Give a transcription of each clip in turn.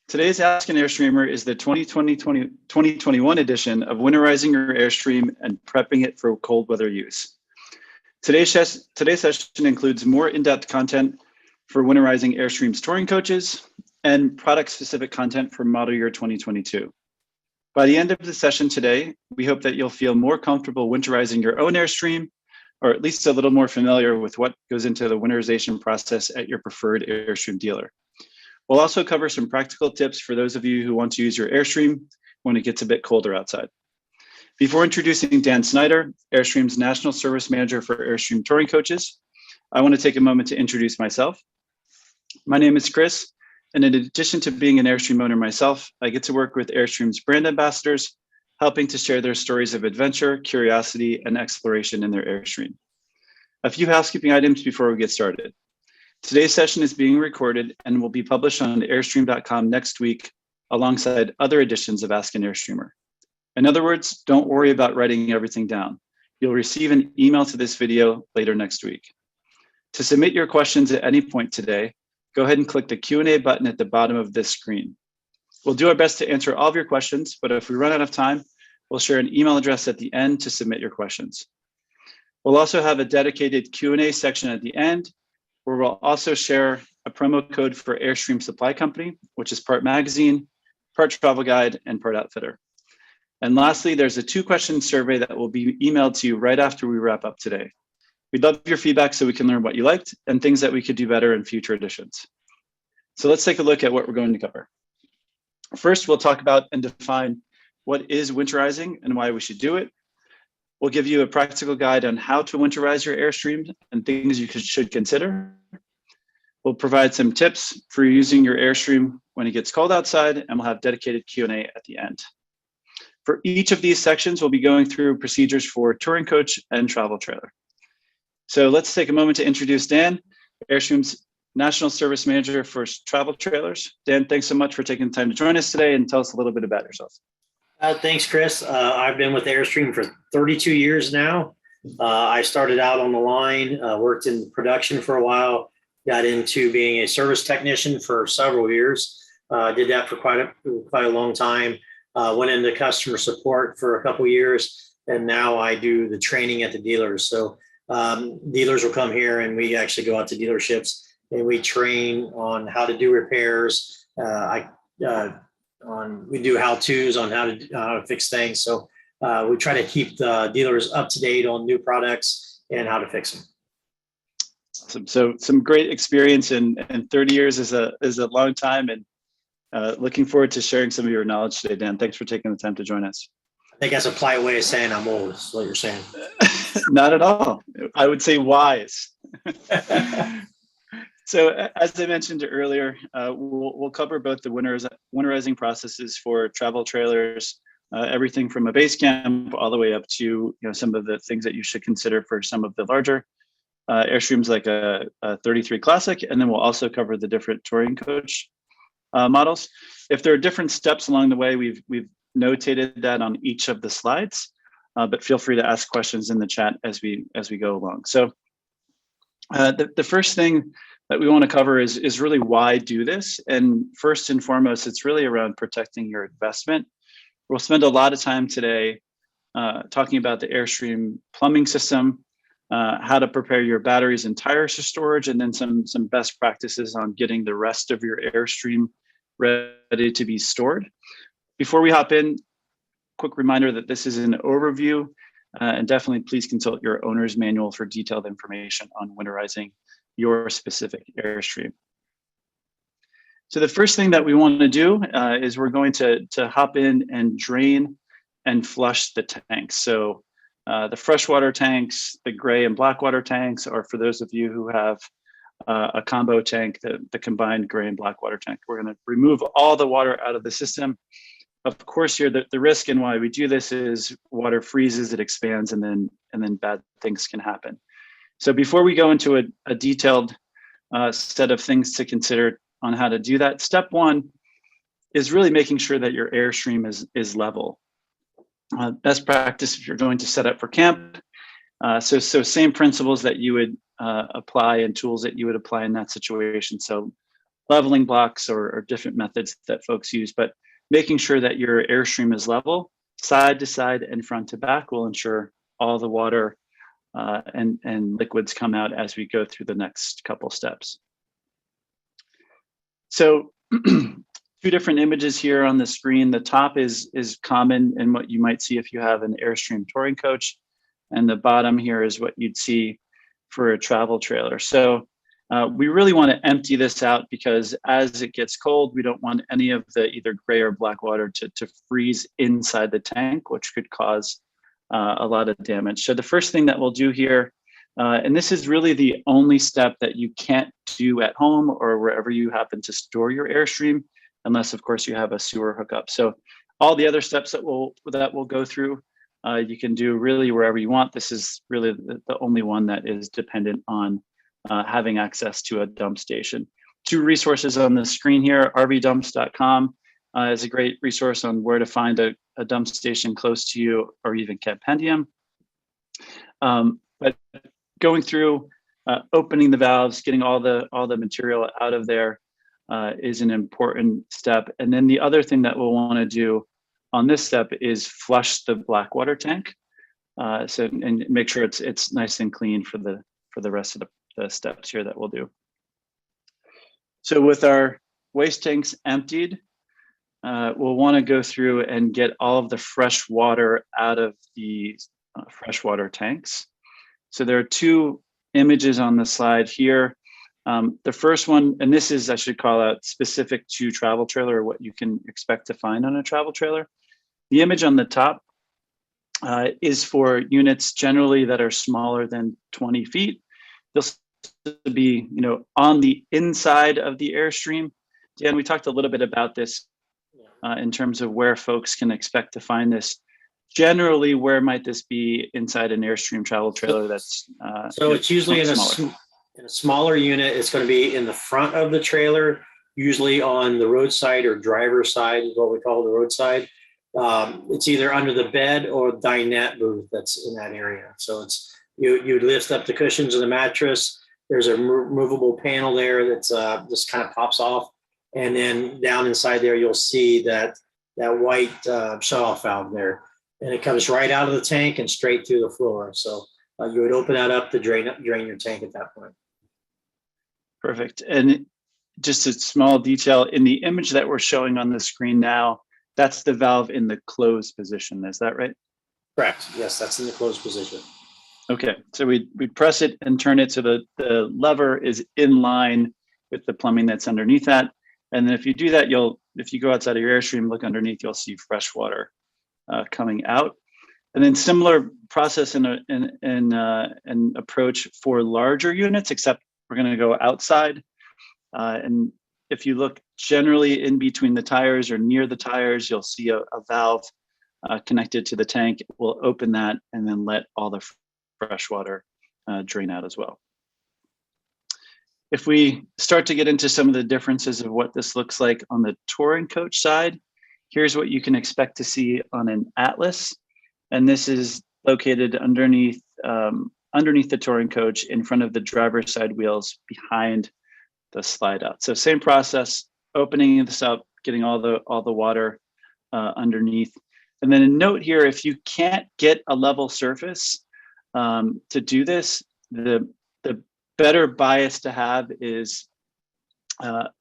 Today's Ask an Airstreamer is the 2021 edition of Winterizing your Airstream and prepping it for cold weather use. Today's session includes more in-depth content for winterizing Airstream's touring coaches and product-specific content for model year 2022. By the end of the session today, we hope that you'll feel more comfortable winterizing your own Airstream, or at least a little more familiar with what goes into the winterization process at your preferred Airstream dealer. We'll also cover some practical tips for those of you who want to use your Airstream when it gets a bit colder outside. Before introducing Dan Snyder, Airstream's National Service Manager for Airstream Touring Coaches, I want to take a moment to introduce myself. My name is Chris, and in addition to being an Airstream owner myself, I get to work with Airstream's brand ambassadors, helping to share their stories of adventure, curiosity, and exploration in their Airstream. A few housekeeping items before we get started. Today's session is being recorded and will be published on airstream.com next week alongside other editions of Ask an Airstreamer. In other words, don't worry about writing everything down. You'll receive an email to this video later next week. To submit your questions at any point today, go ahead and click the Q&A button at the bottom of this screen. We'll do our best to answer all of your questions, but if we run out of time, we'll share an email address at the end to submit your questions. We'll also have a dedicated Q&A section at the end, where we'll also share a promo code for Airstream Supply Company, which is part magazine, part travel guide, and part outfitter. And lastly, there's a 2-question survey that will be emailed to you right after we wrap up today. We'd love your feedback so we can learn what you liked and things that we could do better in future editions. So let's take a look at what we're going to cover. First, we'll talk about and define what is winterizing and why we should do it. We'll give you a practical guide on how to winterize your Airstream and things you should consider. We'll provide some tips for using your Airstream when it gets cold outside, and we'll have dedicated Q&A at the end. For each of these sections, we'll be going through procedures for touring coach and travel trailer. So let's take a moment to introduce Dan, Airstream's National Service Manager for travel trailers. Dan, thanks so much for taking the time to join us today and tell us a little bit about yourself. Thanks, Chris. I've been with Airstream for 32 years now. I started out on the line, worked in production for a while, got into being a service technician for several years. Did that for quite a long time. Went into customer support for a couple years, and now I do the training at the dealers. So dealers will come here, and we actually go out to dealerships and we train on how to do repairs. We do how-tos on how to fix things. So we try to keep the dealers up to date on new products and how to fix them. Awesome. So some great experience, and 30 years is a long time, and looking forward to sharing some of your knowledge today, Dan. Thanks for taking the time to join us. I think that's a polite way of saying I'm old, is what you're saying. Not at all. I would say wise. So as I mentioned earlier, we'll cover both the winterizing processes for travel trailers, everything from a base camp all the way up to some of the things that you should consider for some of the larger Airstreams like a 33 Classic, and then we'll also cover the different touring coach models. If there are different steps along the way, we've notated that on each of the slides, but feel free to ask questions in the chat as we go along. So the first thing that we want to cover is really why do this. And first and foremost, it's really around protecting your investment. We'll spend a lot of time today talking about the Airstream plumbing system, how to prepare your batteries and tires for storage, and then some best practices on getting the rest of your Airstream ready to be stored. Before we hop in, quick reminder that this is an overview, and definitely please consult your owner's manual for detailed information on winterizing your specific Airstream. So the first thing that we want to do is we're going to hop in and drain and flush the tanks. So the freshwater tanks, the gray and black water tanks, are for those of you who have a combo tank, the combined gray and black water tank. We're going to remove all the water out of the system. Of course, here the risk and why we do this is water freezes, it expands, and then bad things can happen. So before we go into a detailed set of things to consider on how to do that, step one is really making sure that your Airstream is level. Best practice if you're going to set up for camp. So same principles that you would apply and tools that you would apply in that situation. So leveling blocks or different methods that folks use, but making sure that your Airstream is level, side to side and front to back will ensure all the water and liquids come out as we go through the next couple steps. So two different images here on the screen. The top is common in what you might see if you have an Airstream touring coach, and the bottom here is what you'd see for a travel trailer. So we really want to empty this out because as it gets cold, we don't want any of the either gray or black water to freeze inside the tank, which could cause a lot of damage. So the first thing that we'll do here, and this is really the only step that you can't do at home or wherever you happen to store your Airstream, unless of course you have a sewer hookup. So all the other steps that we'll go through, you can do really wherever you want. This is really the only one that is dependent on having access to a dump station. Two resources on the screen here, rvdumps.com is a great resource on where to find a dump station close to you, or even Compendium. But going through, opening the valves, getting all the material out of there is an important step. And then the other thing that we'll want to do on this step is flush the black water tank. And make sure it's nice and clean for the rest of the steps here that we'll do. So with our waste tanks emptied, we'll want to go through and get all of the fresh water out of the freshwater tanks. So there are two images on the slide here. The first one, and this is, I should call out, specific to travel trailer, or what you can expect to find on a travel trailer. The image on the top is for units generally that are smaller than 20 feet. They'll be, on the inside of the Airstream. Dan, we talked a little bit about this in terms of where folks can expect to find this. Generally, where might this be inside an Airstream travel trailer that's so it's usually in a smaller unit. It's going to be in the front of the trailer, usually on the roadside or driver's side is what we call the roadside. It's either under the bed or dinette booth that's in that area. So it's you lift up the cushions of the mattress. There's a movable panel there that's just kind of pops off, and then down inside there you'll see that white shutoff valve there, and it comes right out of the tank and straight through the floor. So you would open that up to drain your tank at that point. Perfect. And just a small detail in the image that we're showing on the screen now, that's the valve in the closed position. Is that right? Correct. Yes, that's in the closed position. Okay, so we press it and turn it so the lever is in line with the plumbing that's underneath that. And then if you do that, if you go outside of your Airstream, look underneath, you'll see fresh water coming out. And then similar process and approach for larger units, except we're going to go outside. And if you look generally in between the tires or near the tires, you'll see a valve connected to the tank. We'll open that and then let all the fresh water drain out as well. If we start to get into some of the differences of what this looks like on the touring coach side, here's what you can expect to see on an Atlas. And this is located underneath the touring coach in front of the driver's side wheels behind the slide out. So same process, opening this up, getting all the water underneath. And then a note here, if you can't get a level surface to do this, the better bias to have is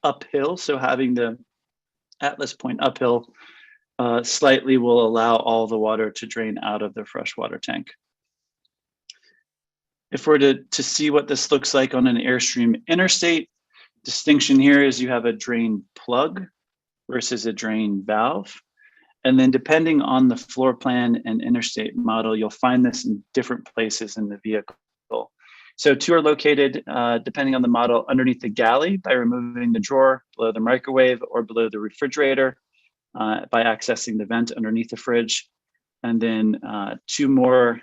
uphill. So having the Atlas point uphill slightly will allow all the water to drain out of the freshwater tank. If we're to see what this looks like on an Airstream interstate, distinction here is you have a drain plug versus a drain valve. And then depending on the floor plan and interstate model, you'll find this in different places in the vehicle. So two are located, depending on the model, underneath the galley by removing the drawer, below the microwave, or below the refrigerator by accessing the vent underneath the fridge. And then two more,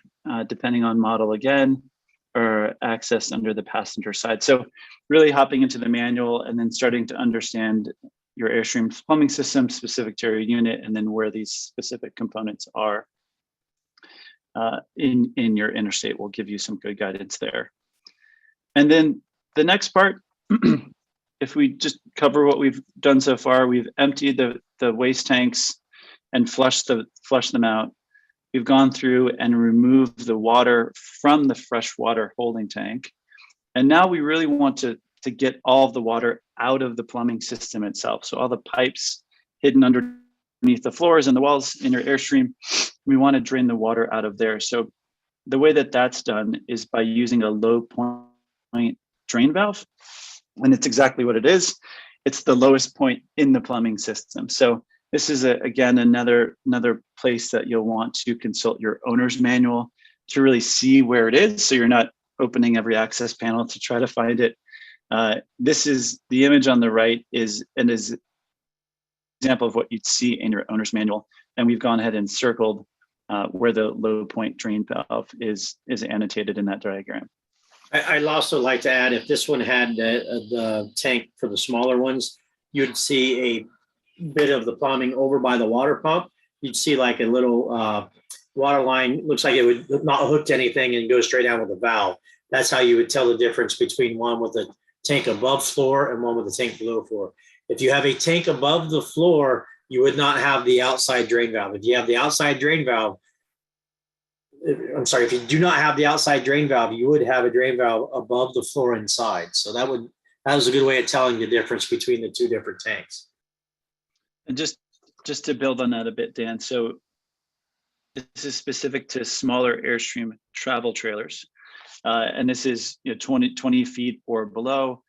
depending on model again, are accessed under the passenger side. So really hopping into the manual and then starting to understand your Airstream plumbing system specific to your unit, and then where these specific components are in your interstate will give you some good guidance there. And then the next part if we just cover what we've done so far, we've emptied the waste tanks and flushed them out. We've gone through and removed the water from the freshwater holding tank. And now we really want to get all of the water out of the plumbing system itself. So all the pipes hidden underneath the floors and the walls in your Airstream, we want to drain the water out of there. So the way that that's done is by using a low point drain valve. And it's exactly what it is. It's the lowest point in the plumbing system. So this is, again, another place that you'll want to consult your owner's manual to really see where it is. So you're not opening every access panel to try to find it. This is the image on the right is an example of what you'd see in your owner's manual. And we've gone ahead and circled where the low point drain valve is annotated in that diagram. I'd also like to add, if this one had the tank for the smaller ones, you'd see a bit of the plumbing over by the water pump. You'd see like a little water line, looks like it would not hook to anything and go straight down with a valve. That's how you would tell the difference between one with a tank above floor and one with a tank below floor. If you have a tank above the floor, you would not have the outside drain valve. If you have the outside drain valve, if you do not have the outside drain valve, you would have a drain valve above the floor inside. So that was a good way of telling the difference between the two different tanks. And just to build on that a bit, Dan, so this is specific to smaller Airstream travel trailers. And this is 20 feet or below.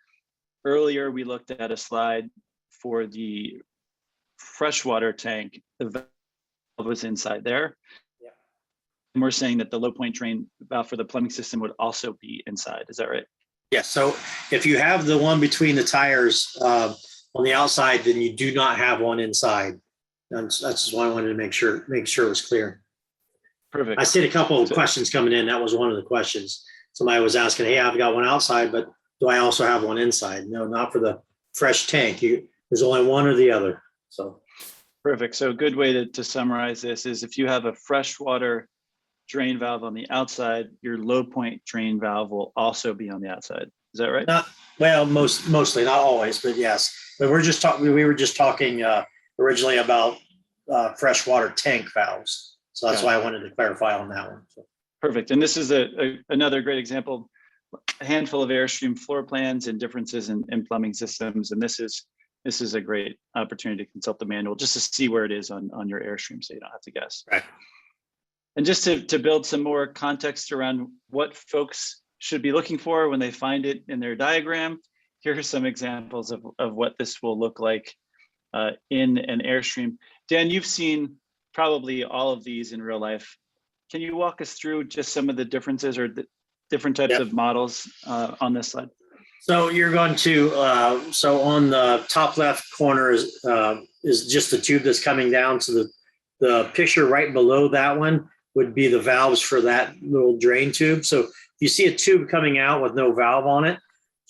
Earlier, we looked at a slide for the freshwater tank. The valve was inside there. Yeah. And we're saying that the low point drain valve for the plumbing system would also be inside. Is that right? Yes. So if you have the one between the tires on the outside, then you do not have one inside. That's just why I wanted to make sure it was clear. Perfect. I see a couple of questions coming in. That was one of the questions. Somebody was asking, hey, I've got one outside, but do I also have one inside? No, not for the fresh tank. There's only one or the other. So perfect. So a good way to summarize this is if you have a freshwater drain valve on the outside, your low point drain valve will also be on the outside. Is that right? Mostly, not always, but yes. But we were just talking originally about freshwater tank valves. So that's why I wanted to clarify on that one. So. Perfect. And this is another great example, a handful of Airstream floor plans and differences in plumbing systems. And this is a great opportunity to consult the manual just to see where it is on your Airstream so you don't have to guess. Right. And just to build some more context around what folks should be looking for when they find it in their diagram, here are some examples of what this will look like in an Airstream. Dan, you've seen probably all of these in real life. Can you walk us through just some of the differences or the different types of models on this slide? So you're going to, so on the top left corner is just the tube that's coming down. So the picture right below that one would be the valves for that little drain tube. So if you see a tube coming out with no valve on it,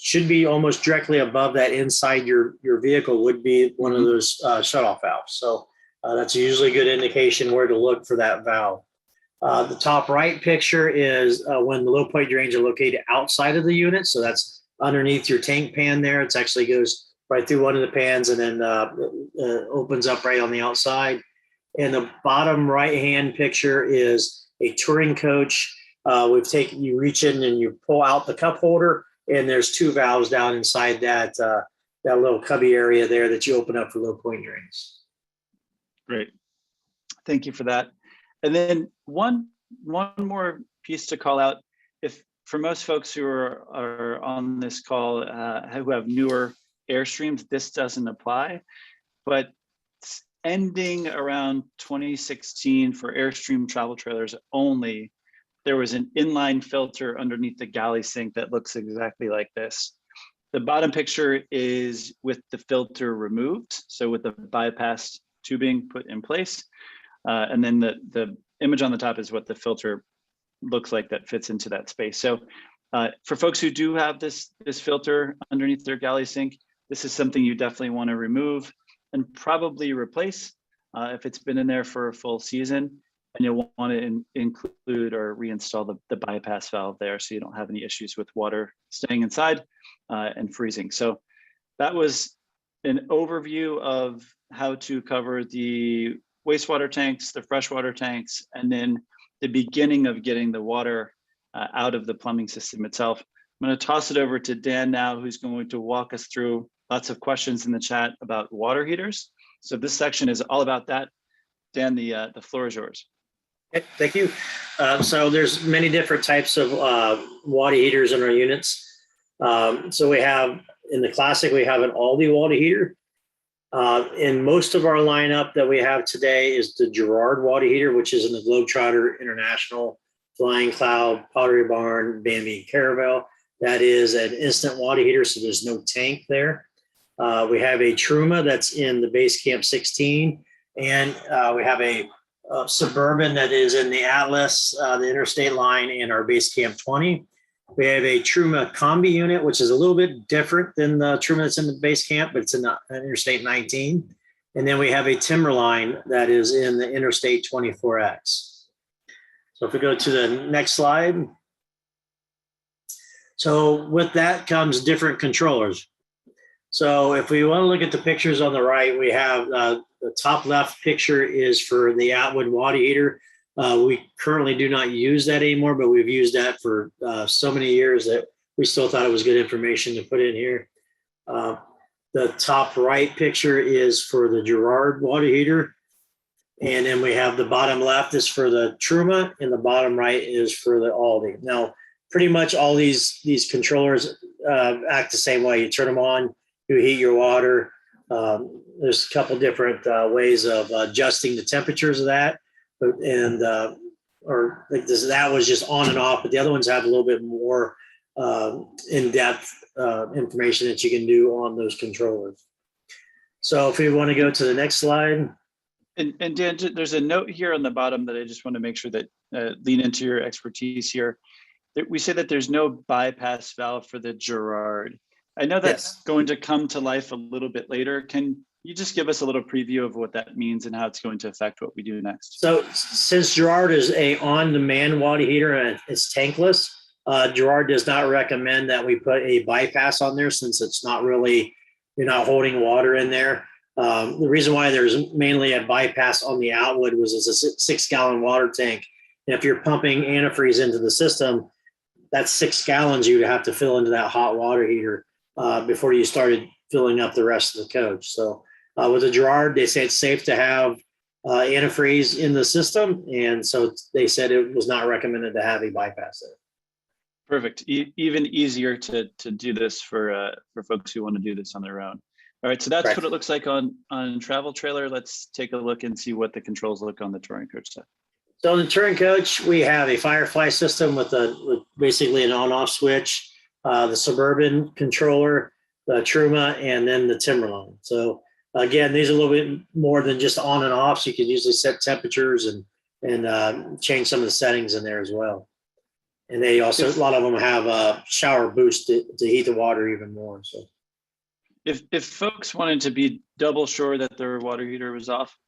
should be almost directly above that inside your vehicle would be one of those shutoff valves. So that's usually a good indication where to look for that valve. The top right picture is when the low point drains are located outside of the unit. So that's underneath your tank pan there. It actually goes right through one of the pans and then opens up right on the outside. And the bottom right-hand picture is a touring coach. You reach in and you pull out the cup holder, and there's two valves down inside that little cubby area there that you open up for low point drains. Great. Thank you for that. And then one more piece to call out. If for most folks who are on this call who have newer Airstreams, this doesn't apply, but ending around 2016 for Airstream travel trailers only, there was an inline filter underneath the galley sink that looks exactly like this. The bottom picture is with the filter removed, so with the bypass tubing put in place. And then the image on the top is what the filter looks like that fits into that space. So for folks who do have this filter underneath their galley sink, this is something you definitely want to remove and probably replace if it's been in there for a full season. And you'll want to include or reinstall the bypass valve there so you don't have any issues with water staying inside and freezing. So that was an overview of how to cover the wastewater tanks, the freshwater tanks, and then the beginning of getting the water out of the plumbing system itself. I'm going to toss it over to Dan now, who's going to walk us through lots of questions in the chat about water heaters. So this section is all about that. Dan, the floor is yours. Okay, thank you. So there's many different types of water heaters in our units. So we have, in the Classic, we have an Aldi water heater. In most of our lineup that we have today is the Girard water heater, which is in the Globetrotter International, Flying Cloud, Pottery Barn, Bambi, Caravel. That is an instant water heater, so there's no tank there. We have a Truma that's in the Basecamp 16, and we have a Suburban that is in the Atlas, the Interstate line, and our Basecamp 20. We have a Truma Combi unit, which is a little bit different than the Truma that's in the Basecamp, but it's in the Interstate 19. And then we have a Timberline that is in the Interstate 24X. So if we go to the next slide. So with that comes different controllers. So if we want to look at the pictures on the right, we have the top left picture is for the Atwood water heater. We currently do not use that anymore, but we've used that for so many years that we still thought it was good information to put in here. The top right picture is for the Girard water heater. And then we have the bottom left is for the Truma, and the bottom right is for the Aldi. Now, pretty much all these controllers act the same way. You turn them on, you heat your water. There's a couple different ways of adjusting the temperatures of that. And or like this, that was just on and off, but the other ones have a little bit more in-depth information that you can do on those controllers. So if we want to go to the next slide. And Dan, there's a note here on the bottom that I just want to make sure that lean into your expertise here. We say that there's no bypass valve for the Girard. I know that's going to come to life a little bit later. Can you just give us a little preview of what that means and how it's going to affect what we do next? So since Girard is a on-demand water heater and it's tankless, Girard does not recommend that we put a bypass on there since it's not really, you're not holding water in there. The reason why there's mainly a bypass on the Atwood was it's a 6-gallon water tank. And if you're pumping antifreeze into the system, that's 6 gallons you'd have to fill into that hot water heater before you started filling up the rest of the coach. So with the Girard, they say it's safe to have antifreeze in the system. And so they said it was not recommended to have a bypass there. Perfect. Even easier to do this for folks who want to do this on their own. All right, so that's Right. what it looks like on travel trailer. Let's take a look and see what the controls look on the touring coach side. So in the touring coach, we have a Firefly system with basically an on-off switch, the Suburban controller, the Truma, and then the Timberline. So again, these are a little bit more than just on and off. So you can usually set temperatures and change some of the settings in there as well. And they also, a lot of them have a shower boost to heat the water even more. So if folks wanted to be double sure that their water heater was off,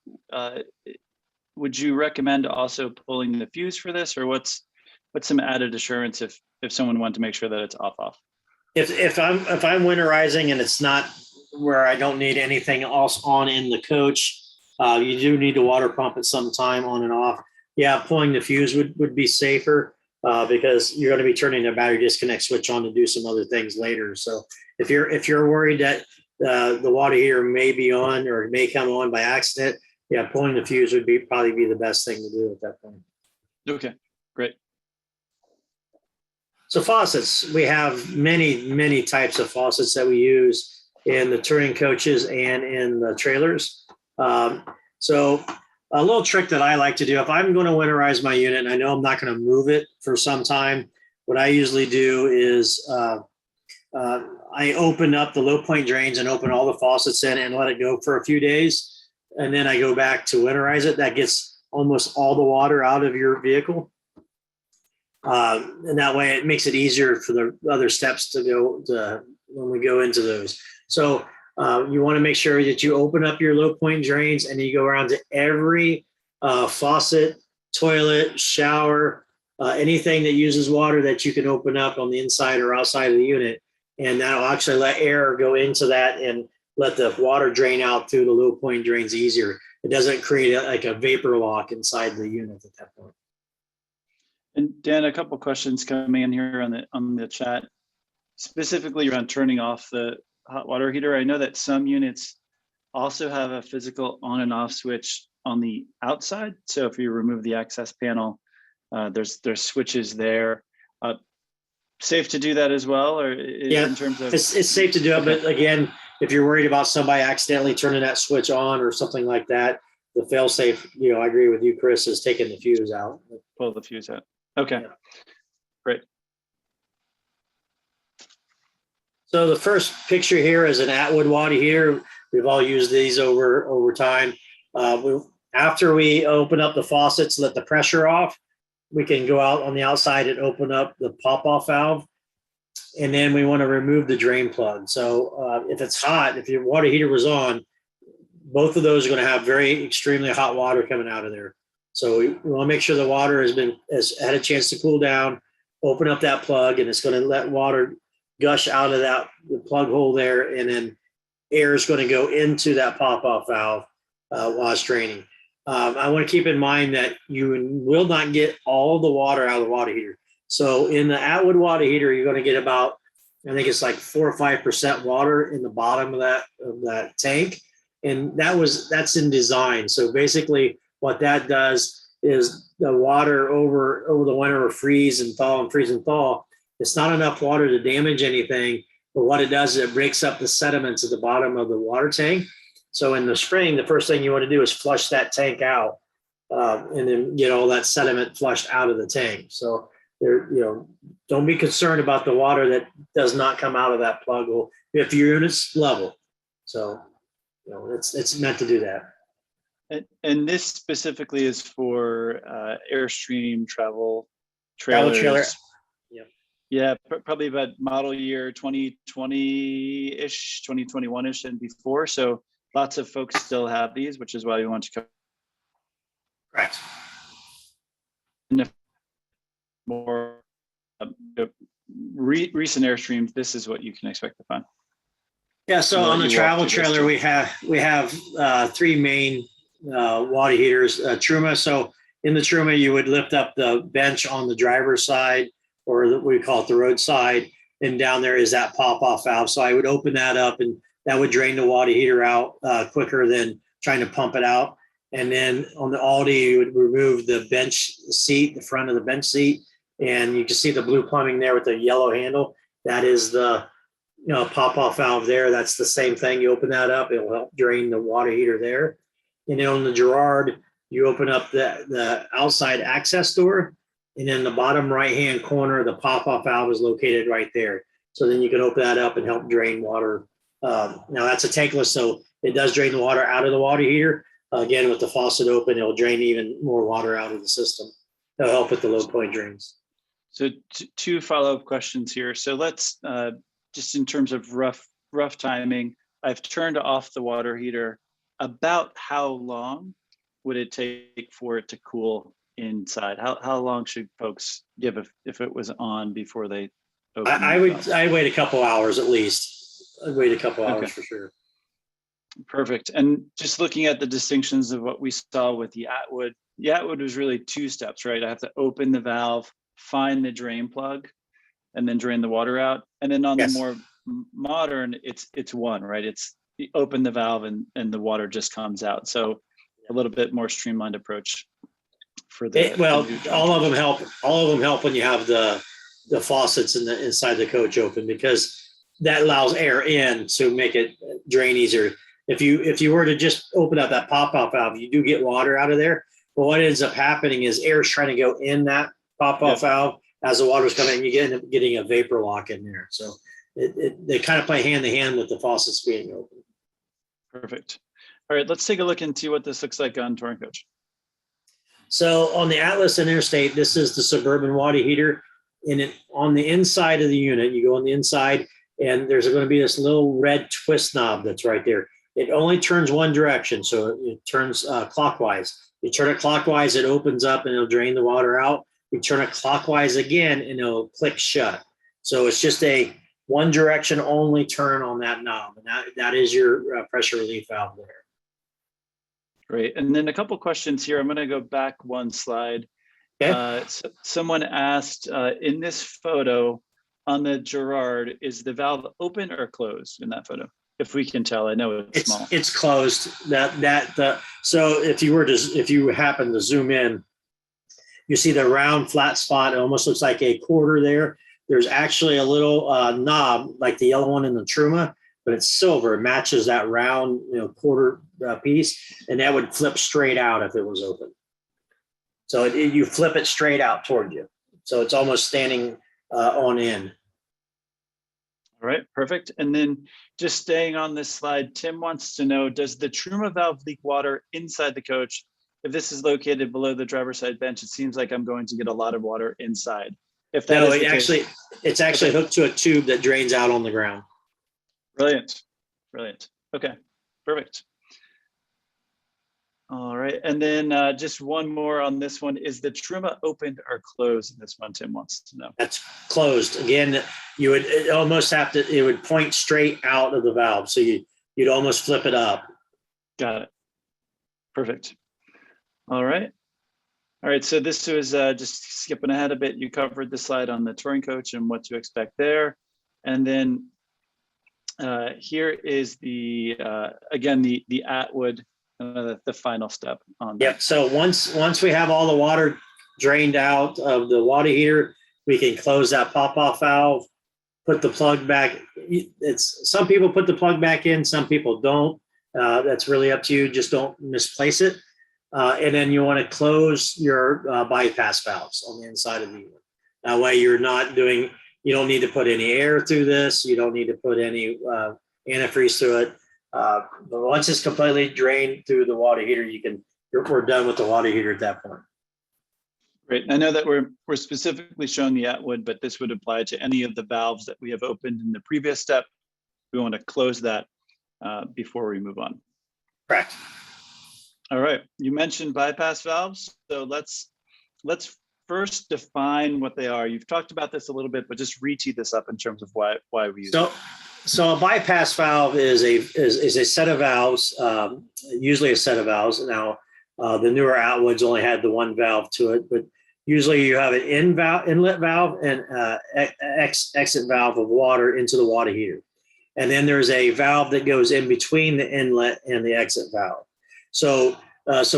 would you recommend also pulling the fuse for this, or what's some added assurance if someone wanted to make sure that it's off? If I'm winterizing and it's not where I don't need anything else on in the coach, you do need to water pump at some time on and off. Yeah, pulling the fuse would be safer because you're going to be turning the battery disconnect switch on to do some other things later. So if you're worried that the water heater may be on or may come on by accident, yeah, pulling the fuse would probably be the best thing to do at that point. Okay, great. So faucets, we have many types of faucets that we use in the touring coaches and in the trailers. So a little trick that I like to do, if I'm going to winterize my unit and I know I'm not going to move it for some time, what I usually do is I open up the low point drains and open all the faucets in and let it go for a few days. And then I go back to winterize it. That gets almost all the water out of your vehicle. And that way it makes it easier for the other steps to go when we go into those. So you want to make sure that you open up your low point drains and you go around to every faucet, toilet, shower, anything that uses water that you can open up on the inside or outside of the unit. and that'll actually let air go into that and let the water drain out through the low point drains easier. It doesn't create like a vapor lock inside the unit at that point. And Dan, a couple questions coming in here on the chat, specifically around turning off the hot water heater. I know that some units also have a physical on and off switch on the outside. So if you remove the access panel, there's switches there. Safe to do that as well, or yeah, in terms of it's safe to do it, okay. But again, if you're worried about somebody accidentally turning that switch on or something like that, the fail safe, I agree with you, Chris, is taking the fuse out. Pull the fuse out. Okay, yeah. Great. So the first picture here is an Atwood water heater. We've all used these over time. After we open up the faucets, let the pressure off, we can go out on the outside and open up the pop-off valve. And then we want to remove the drain plug. So if it's hot, if your water heater was on, both of those are going to have very extremely hot water coming out of there. So we want to make sure the water has had a chance to cool down, open up that plug, and it's going to let water gush out of the plug hole there, and then air is going to go into that pop-off valve while it's draining. I want to keep in mind that you will not get all the water out of the water heater. So in the Atwood water heater, you're going to get about, I think it's like 4 or 5% water in the bottom of that tank, and that's in design. So basically, what that does is the water over the winter will freeze and thaw and freeze and thaw. It's not enough water to damage anything, but what it does is it breaks up the sediments at the bottom of the water tank. So in the spring, the first thing you want to do is flush that tank out, and then get all that sediment flushed out of the tank. So don't be concerned about the water that does not come out of that plug hole if your unit's level. So it's meant to do that. And this specifically is for Airstream travel trailers. Travel trailer. Yeah, probably about model year 2020-ish, 2021-ish and before. So lots of folks still have these, which is why we want to cover. Correct. And if more recent Airstreams, this is what you can expect to find. Yeah, so on the travel trailer, we have 3 main water heaters, Truma. So in the Truma, you would lift up the bench on the driver's side, or we call it the roadside, and down there is that pop-off valve. So I would open that up, and that would drain the water heater out quicker than trying to pump it out. And then on the Aldi, you would remove the bench seat, the front of the bench seat, and you can see the blue plumbing there with the yellow handle. That is the pop-off valve there. That's the same thing. You open that up, it'll help drain the water heater there. And then on the Girard, you open up the outside access door, and in the bottom right-hand corner, the pop-off valve is located right there. So then you can open that up and help drain water. Now that's a tankless, so it does drain the water out of the water heater. Again, with the faucet open, it'll drain even more water out of the system. It'll help with the low point drains. So 2 follow-up questions here. So let's, just in terms of rough timing, I've turned off the water heater. About how long would it take for it to cool inside? How long should folks give if it was on before they open? I'd wait a couple hours at least. I'd wait a couple hours for sure. Perfect. And just looking at the distinctions of what we saw with the Atwood was really 2 steps, right? I have to open the valve, find the drain plug, and then drain the water out. And then on the more modern, it's one, right? It's you open the valve and the water just comes out. So a little bit more streamlined approach for the all of them help. All of them help when you have the faucets inside the coach open, because that allows air in to make it drain easier. If you were to just open up that pop-off valve, you do get water out of there. But what ends up happening is air is trying to go in that pop-off valve as the water's coming in. You end up getting a vapor lock in there. So they kind of play hand in hand with the faucets being open. Perfect. All right, let's take a look into what this looks like on Touring Coach. So on the Atlas and Interstate, this is the Suburban water heater. And on the inside of the unit, you go on the inside, and there's going to be this little red twist knob that's right there. It only turns one direction, so it turns clockwise. You turn it clockwise, it opens up and it'll drain the water out. You turn it clockwise again, and it'll click shut. So it's just a one direction only turn on that knob, and that is your pressure relief valve there. Great. And then a couple questions here. I'm going to go back one slide. Okay. Someone asked, in this photo on the Gerard, is the valve open or closed in that photo? If we can tell, I know it's small. It's closed. So if you happen to zoom in, you see the round flat spot. It almost looks like a quarter there. There's actually a little knob like the yellow one in the Truma, but it's silver. It matches that round, quarter piece, and that would flip straight out if it was open. So you flip it straight out toward you. So it's almost standing on end. All right, perfect. And then just staying on this slide, Tim wants to know, does the Truma valve leak water inside the coach? If this is located below the driver's side bench, it seems like I'm going to get a lot of water inside. If that is the case, it's actually hooked to a tube that drains out on the ground. Brilliant. Brilliant. Okay, perfect. All right, and then just one more on this one. Is the Truma opened or closed in this one? Tim wants to know. That's closed. Again, it would point straight out of the valve. So you'd almost flip it up. Got it. Perfect. All right. All right, so this was just skipping ahead a bit. You covered the slide on the touring coach and what to expect there. And then here is the, again, the Atwood, the final step on that. Yep, so once we have all the water drained out of the water heater, we can close that pop-off valve, put the plug back. Some people put the plug back in, some people don't. That's really up to you. Just don't misplace it. And then you want to close your bypass valves on the inside of the unit. That way you don't need to put any air through this. You don't need to put any antifreeze through it. But once it's completely drained through the water heater, we're done with the water heater at that point. Great. I know that we're specifically showing the Atwood, but this would apply to any of the valves that we have opened in the previous step. We want to close that before we move on. Correct. All right. You mentioned bypass valves, so let's first define what they are. You've talked about this a little bit, but just re-tee this up in terms of why we use it. So a bypass valve is a set of valves, usually a set of valves. Now, the newer Atwoods only had the one valve to it, but usually you have an inlet valve and exit valve of water into the water heater. And then there's a valve that goes in between the inlet and the exit valve. So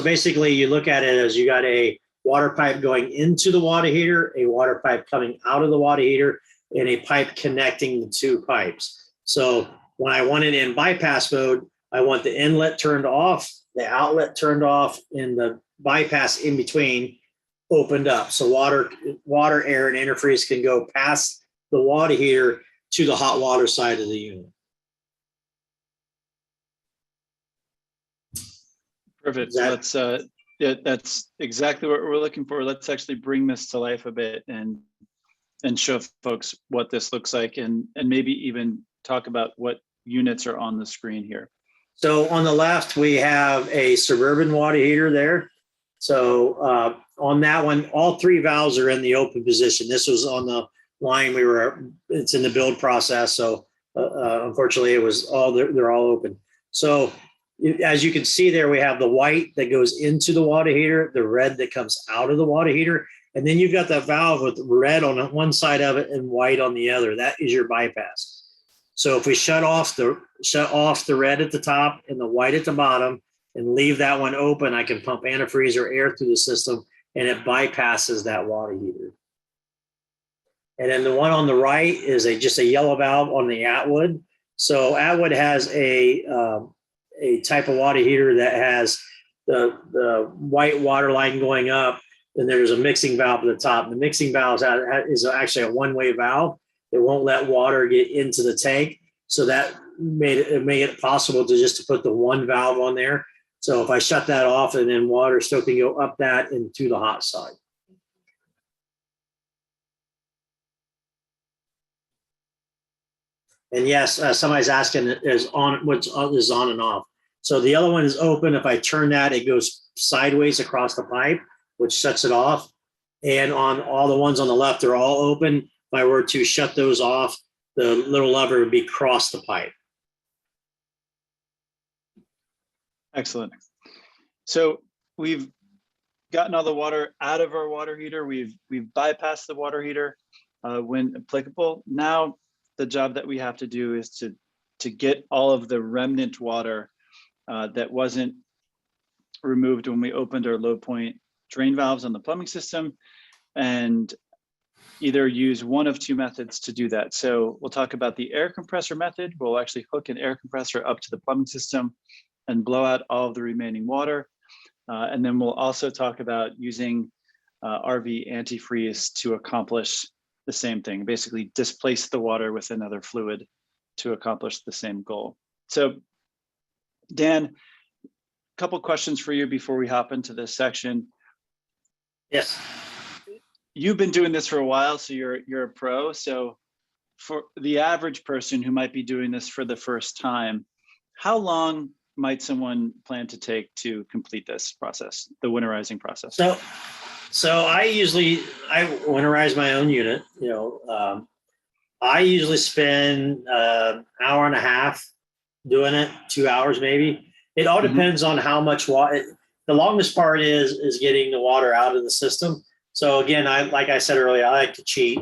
basically you look at it as you got a water pipe going into the water heater, a water pipe coming out of the water heater, and a pipe connecting the two pipes. So when I want it in bypass mode, I want the inlet turned off, the outlet turned off, and the bypass in between opened up. So water, air, and antifreeze can go past the water heater to the hot water side of the unit. Perfect. So that's exactly what we're looking for. Let's actually bring this to life a bit and show folks what this looks like, and maybe even talk about what units are on the screen here. So on the left, we have a Suburban water heater there. So on that one, all three valves are in the open position. This was on the line it's in the build process. So unfortunately it was they're all open. So as you can see there, we have the white that goes into the water heater, the red that comes out of the water heater. And then you've got that valve with red on one side of it and white on the other. That is your bypass. So if we shut off the red at the top and the white at the bottom and leave that one open, I can pump antifreeze or air through the system and it bypasses that water heater. And then the one on the right is just a yellow valve on the Atwood. So Atwood has a type of water heater that has the white water line going up, and there's a mixing valve at the top. The mixing valve is actually a one-way valve. It won't let water get into the tank. So that made it possible to put the one valve on there. So if I shut that off, and then water still can go up that and to the hot side. And yes, somebody's asking what's on and off. So the other one is open. If I turn that, it goes sideways across the pipe, which shuts it off. And on all the ones on the left, they're all open. If I were to shut those off, the little lever would be across the pipe. Excellent. So we've gotten all the water out of our water heater. We've bypassed the water heater when applicable. Now the job that we have to do is to get all of the remnant water that wasn't removed when we opened our low point drain valves on the plumbing system, and either use one of two methods to do that. So we'll talk about the air compressor method. We'll actually hook an air compressor up to the plumbing system and blow out all of the remaining water. And then we'll also talk about using RV antifreeze to accomplish the same thing, basically displace the water with another fluid to accomplish the same goal. So Dan, a couple questions for you before we hop into this section. Yes. You've been doing this for a while, so you're a pro. So for the average person who might be doing this for the first time, how long might someone plan to take to complete this process, the winterizing process? So I winterize my own unit. I usually spend an hour and a half doing it, 2 hours maybe. It all depends on how much water. The longest part is getting the water out of the system. So again, like I said earlier, I like to cheat.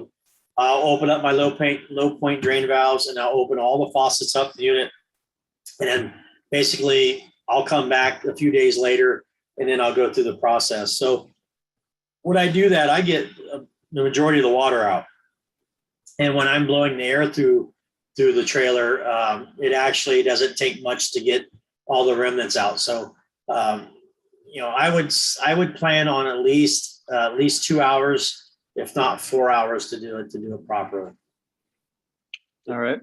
I'll open up my low point drain valves, and I'll open all the faucets up the unit, and then basically I'll come back a few days later, and then I'll go through the process. So when I do that, I get the majority of the water out, and when I'm blowing the air through the trailer, it actually doesn't take much to get all the remnants out. So I would plan on at least 2 hours, if not 4 hours, to do it properly. All right.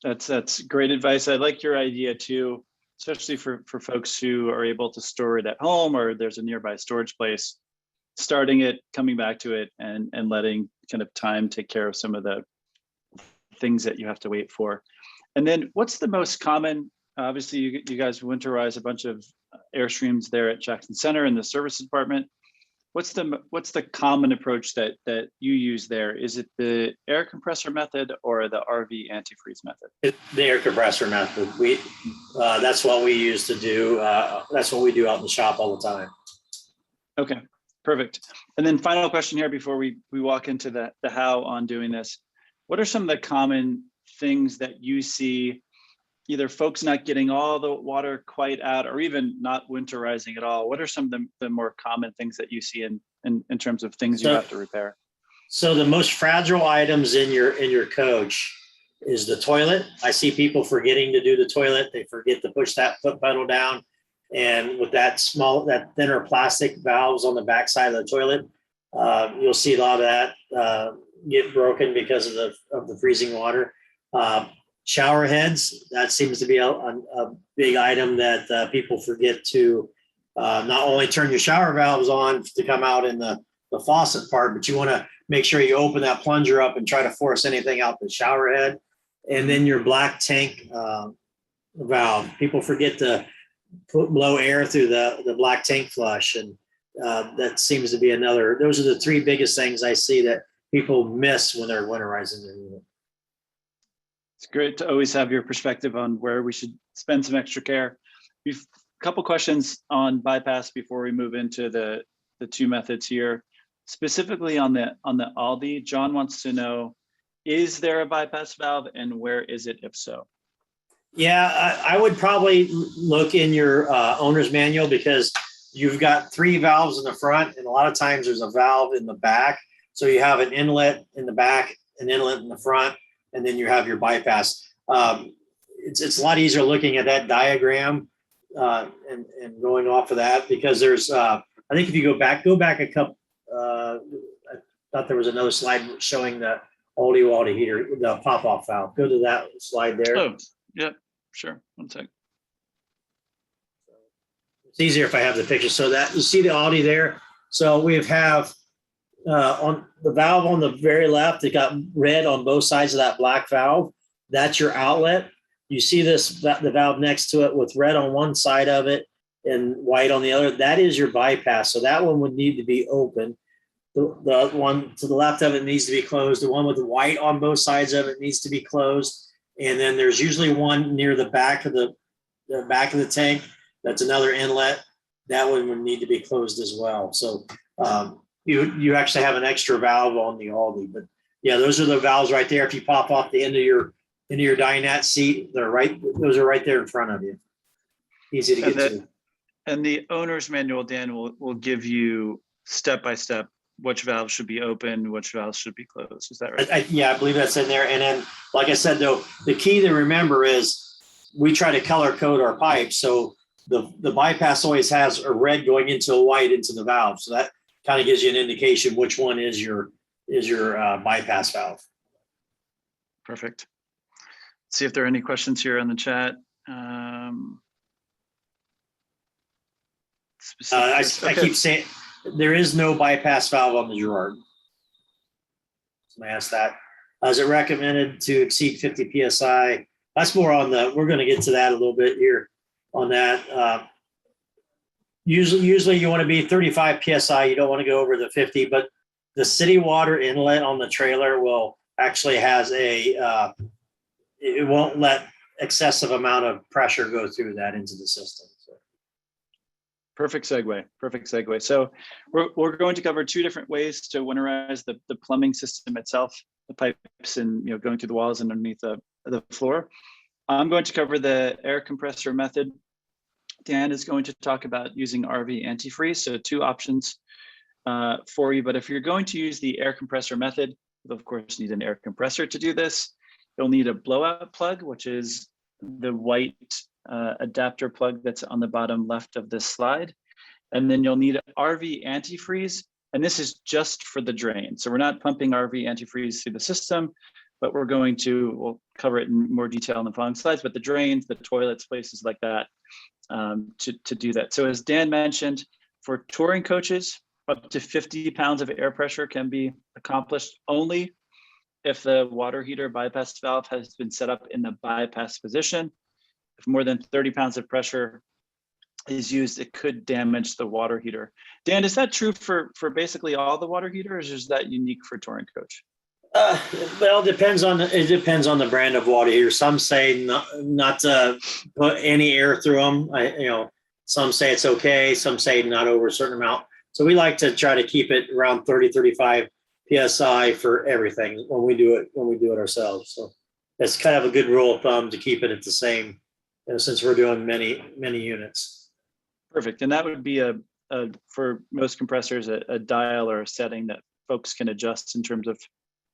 That's great advice. I like your idea too, especially for folks who are able to store it at home or there's a nearby storage place, starting it, coming back to it, and letting kind of time take care of some of the things that you have to wait for. And then what's the most common, obviously you guys winterize a bunch of Airstreams there at Jackson Center in the service department. What's the common approach that you use there? Is it the air compressor method or the RV antifreeze method? The air compressor method. That's what we use to do. That's what we do out in the shop all the time. Okay, perfect. And then final question here before we walk into the how on doing this. What are some of the common things that you see, either folks not getting all the water quite out or even not winterizing at all? What are some of the more common things that you see in terms of things you have to repair? So the most fragile items in your coach is the toilet. I see people forgetting to do the toilet. They forget to push that foot pedal down. And with that thinner plastic valves on the backside of the toilet, you'll see a lot of that get broken because of the freezing water. Shower heads, that seems to be a big item that people forget to not only turn your shower valves on to come out in the faucet part, but you want to make sure you open that plunger up and try to force anything out the shower head. And then your black tank valve. People forget to blow air through the black tank flush. And that seems to be another. Those are the three biggest things I see that people miss when they're winterizing their unit. It's great to always have your perspective on where we should spend some extra care. We've a couple questions on bypass before we move into the two methods here. Specifically on the Aldi, John wants to know, is there a bypass valve and where is it if so? Yeah, I would probably look in your owner's manual, because you've got three valves in the front, and a lot of times there's a valve in the back. So you have an inlet in the back, an inlet in the front, and then you have your bypass. It's a lot easier looking at that diagram and going off of that, because there's, I think if you go back a couple, I thought there was another slide showing the Aldi water heater, the pop-off valve. Go to that slide there. Oh, yeah, sure. One sec. It's easier if I have the picture. So that you see the Aldi there. So we have on the valve on the very left, it got red on both sides of that black valve. That's your outlet. You see the valve next to it with red on one side of it and white on the other. That is your bypass. So that one would need to be open. The one to the left of it needs to be closed. The one with the white on both sides of it needs to be closed. And then there's usually one near the back of the back of the tank. That's another inlet. That one would need to be closed as well. So you actually have an extra valve on the Aldi. But yeah, those are the valves right there. If you pop off the end of your dinette seat, they're right. Those are right there in front of you. Easy to get to. And the owner's manual, Dan, will give you step by step which valves should be open, which valves should be closed. Is that right? Yeah, I believe that's in there. And then, like I said, though, the key to remember is we try to color code our pipes. So the bypass always has a red going into a white into the valve. So that kind of gives you an indication which one is your bypass valve. Perfect. Let's see if there are any questions here on the chat. I keep saying there is no bypass valve on the Girard. Somebody asked that. Is it recommended to exceed 50 PSI? That's more on we're going to get to that a little bit here on that. Usually you want to be 35 PSI. You don't want to go over the 50, but the city water inlet on the trailer will actually has it won't let excessive amount of pressure go through that into the system. Perfect segue. So we're going to cover two different ways to winterize the plumbing system itself, the pipes and going through the walls and underneath the floor. I'm going to cover the air compressor method. Dan is going to talk about using RV antifreeze. So two options for you. But if you're going to use the air compressor method, you'll of course need an air compressor to do this. You'll need a blowout plug, which is the white adapter plug that's on the bottom left of this slide. And then you'll need RV antifreeze. And this is just for the drain. So we're not pumping RV antifreeze through the system, but we'll cover it in more detail in the following slides, but the drains, the toilets, places like that to do that. So as Dan mentioned, for touring coaches, up to 50 pounds of air pressure can be accomplished only if the water heater bypass valve has been set up in the bypass position. If more than 30 pounds of pressure is used, it could damage the water heater. Dan, is that true for basically all the water heaters, or is that unique for touring coach? Well, it depends on the brand of water heater. Some say not to put any air through them. Some say it's okay. Some say not over a certain amount. So we like to try to keep it around 30, 35 PSI for everything when we do it ourselves. So that's kind of a good rule of thumb to keep it at the same, since we're doing many units. Perfect. And that would be for most compressors, a dial or a setting that folks can adjust in terms of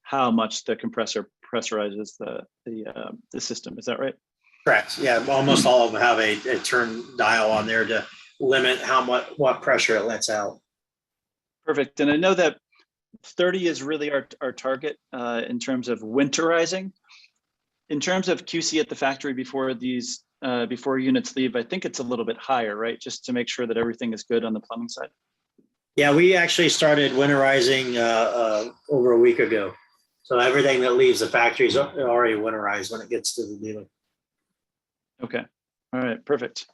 how much the compressor pressurizes the system. Is that right? Correct. Yeah. Almost all of them have a turn dial on there to limit what pressure it lets out. Perfect. And I know that 30 is really our target in terms of winterizing. In terms of QC at the factory before units leave, I think it's a little bit higher, right? Just to make sure that everything is good on the plumbing side. Yeah, we actually started winterizing over a week ago. So everything that leaves the factory is already winterized when it gets to the dealer. Okay. All right. Perfect.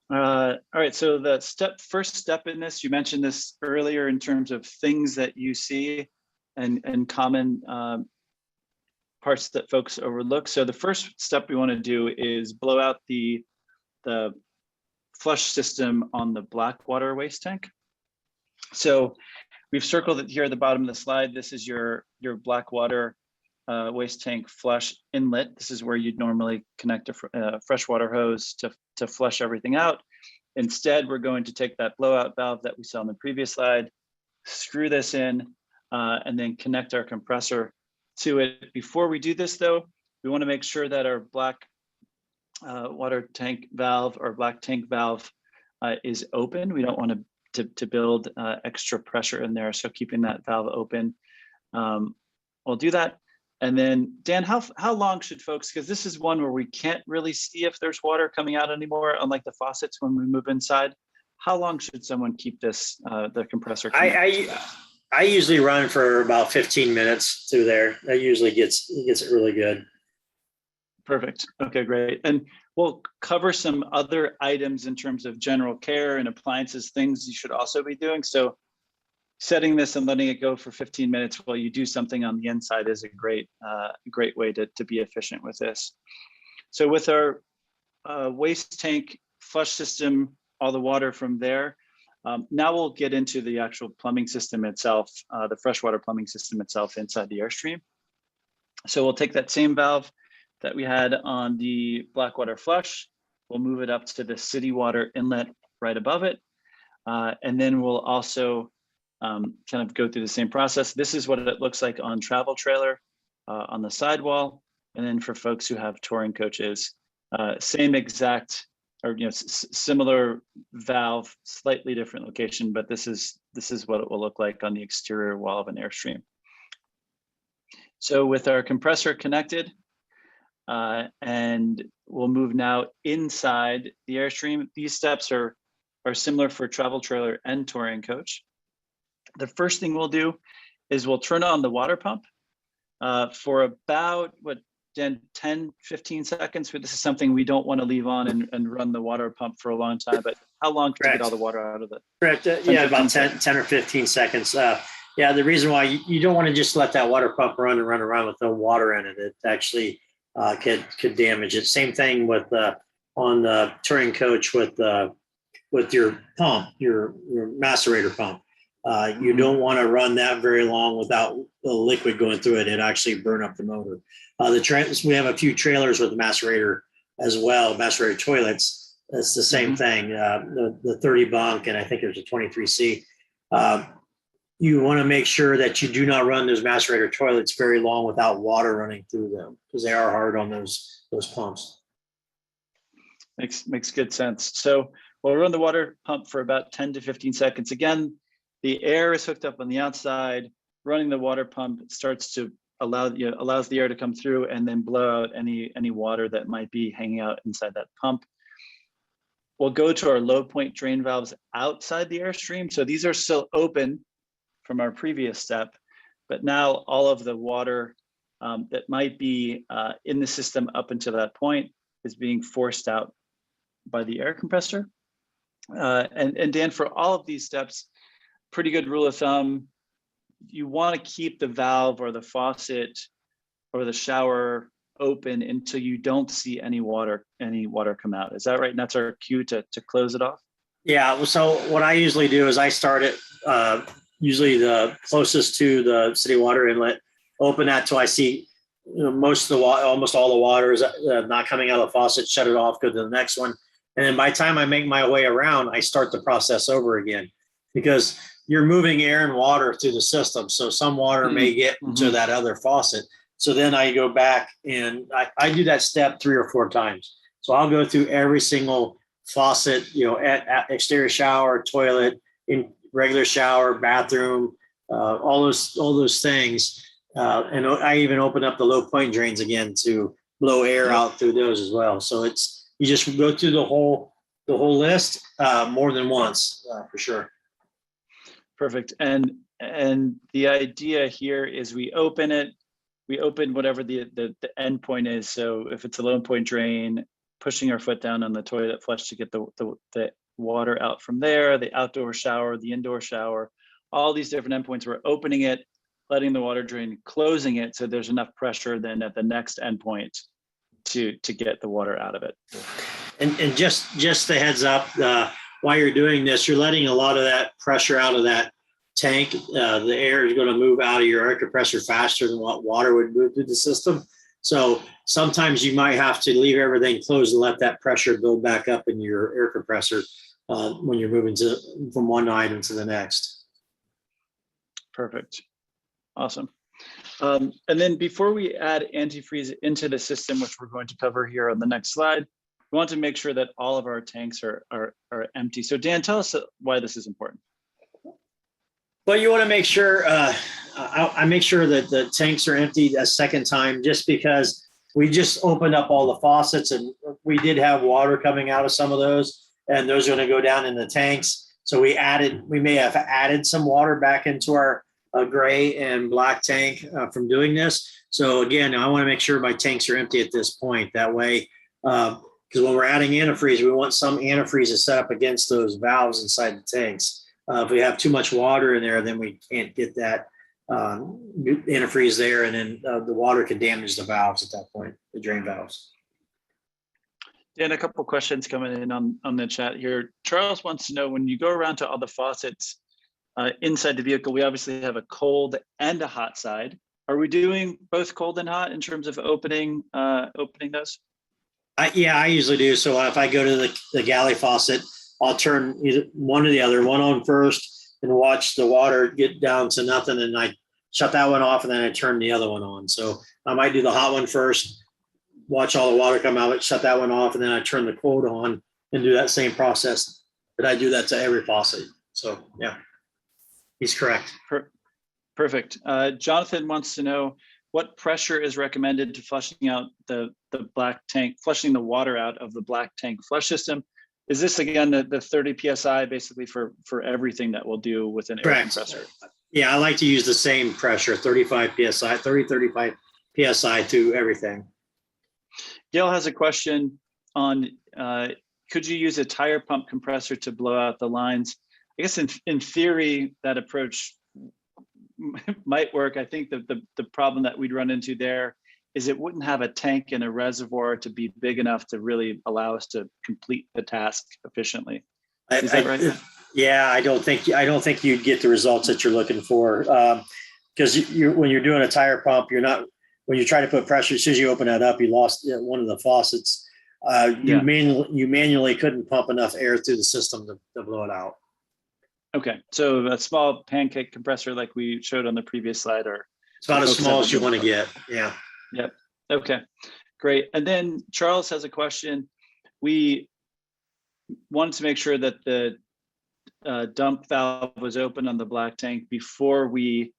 All right. So the first step in this, you mentioned this earlier in terms of things that you see and common parts that folks overlook. So the first step we want to do is blow out the flush system on the black water waste tank. So we've circled it here at the bottom of the slide. This is your black water waste tank flush inlet. This is where you'd normally connect a freshwater hose to flush everything out. Instead, we're going to take that blowout valve that we saw on the previous slide, screw this in, and then connect our compressor to it. Before we do this, though, we want to make sure that our black water tank valve or black tank valve is open. We don't want to build extra pressure in there, so keeping that valve open. We'll do that. And then, Dan, how long should folks, because this is one where we can't really see if there's water coming out anymore, unlike the faucets when we move inside. How long should someone keep this, the compressor? I usually run for about 15 minutes through there. That usually gets it really good. Perfect. Okay, great. And we'll cover some other items in terms of general care and appliances, things you should also be doing. So setting this and letting it go for 15 minutes while you do something on the inside is a great way to be efficient with this. So with our waste tank flush system, all the water from there, now we'll get into the actual plumbing system itself, the freshwater plumbing system itself inside the Airstream. So we'll take that same valve that we had on the Blackwater flush, we'll move it up to the city water inlet right above it. And then we'll also kind of go through the same process. This is what it looks like on travel trailer on the sidewall. And then for folks who have touring coaches, same exact, or similar valve, slightly different location, but this is what it will look like on the exterior wall of an Airstream. So with our compressor connected, and we'll move now inside the Airstream. These steps are similar for travel trailer and touring coach. The first thing we'll do is we'll turn on the water pump for about, Dan, 10, 15 seconds. But this is something we don't want to leave on and run the water pump for a long time. But how long to get all the water out of it? Correct. Yeah, about 10 or 15 seconds. Yeah, the reason why you don't want to just let that water pump run around with no water in it. It actually could damage it. Same thing with on the touring coach with your pump, your macerator pump. You don't want to run that very long without the liquid going through it and actually burn up the motor. We have a few trailers with the macerator as well, macerator toilets. It's the same thing. The 30 bunk, and I think there's a 23C. You want to make sure that you do not run those macerator toilets very long without water running through them, because they are hard on those pumps. Makes good sense. So we'll run the water pump for about 10 to 15 seconds. Again, the air is hooked up on the outside. Running the water pump starts to allows the air to come through and then blow out any water that might be hanging out inside that pump. We'll go to our low point drain valves outside the Airstream. So these are still open from our previous step, but now all of the water that might be in the system up until that point is being forced out by the air compressor. And Dan, for all of these steps, pretty good rule of thumb, you want to keep the valve or the faucet or the shower open until you don't see any water come out. Is that right? And that's our cue to close it off? Yeah. So what I usually do is I start it usually the closest to the city water inlet, open that till I see almost all the water is not coming out of the faucet, shut it off, go to the next one. And then by the time I make my way around, I start the process over again, because you're moving air and water through the system. So some water may get to that other faucet. So then I go back and I do that step 3 or 4 times. So I'll go through every single faucet, at exterior shower, toilet, in regular shower, bathroom, all those things. And I even open up the low point drains again to blow air out through those as well. So you just go through the whole list more than once for sure. Perfect. And the idea here is we open whatever the end point is. So if it's a low point drain, pushing our foot down on the toilet flush to get the water out from there, the outdoor shower, the indoor shower, all these different endpoints. We're opening it, letting the water drain, closing it so there's enough pressure then at the next endpoint to get the water out of it. And just the heads up, while you're doing this, you're letting a lot of that pressure out of that tank. The air is going to move out of your air compressor faster than what water would move through the system. So sometimes you might have to leave everything closed and let that pressure build back up in your air compressor when you're moving from one item to the next. Perfect. Awesome. And then before we add antifreeze into the system, which we're going to cover here on the next slide, we want to make sure that all of our tanks are empty. So Dan, tell us why this is important. Well, you want to make sure, I make sure that the tanks are empty a second time, just because we just opened up all the faucets and we did have water coming out of some of those, and those are going to go down in the tanks. So we may have added some water back into our gray and black tank from doing this. So again, I want to make sure my tanks are empty at this point. That way, because when we're adding antifreeze, we want some antifreeze to set up against those valves inside the tanks. If we have too much water in there, then we can't get that antifreeze there, and then the water could damage the valves at that point, the drain valves. Dan, a couple questions coming in on the chat here. Charles wants to know, when you go around to all the faucets inside the vehicle, we obviously have a cold and a hot side. Are we doing both cold and hot in terms of opening those? Yeah, I usually do. So if I go to the galley faucet, I'll turn either one or the other, one on first, and watch the water get down to nothing, and I shut that one off, and then I turn the other one on. So I might do the hot one first, watch all the water come out, shut that one off, and then I turn the cold on and do that same process. But I do that to every faucet. So yeah, he's correct. Perfect. Jonathan wants to know what pressure is recommended to flushing out the black tank, flushing the water out of the black tank flush system. Is this again the 30 PSI basically for everything that we'll do with an air compressor? Yeah, I like to use the same pressure, 35 PSI, 35 PSI to everything. Gail has a question on, could you use a tire pump compressor to blow out the lines? I guess in theory, that approach might work. I think that the problem that we'd run into there is it wouldn't have a tank and a reservoir to be big enough to really allow us to complete the task efficiently. Is that right? Yeah, I don't think you'd get the results that you're looking for, because when you're doing a tire pump, when you try to put pressure, as soon as you open that up, you lost one of the faucets. You manually couldn't pump enough air through the system to blow it out. Okay, so a small pancake compressor like we showed on the previous slide, or it's about as small as you want to get. Yeah. Yep. Okay, great. And then Charles has a question. We wanted to make sure that the dump valve was open on the black tank before we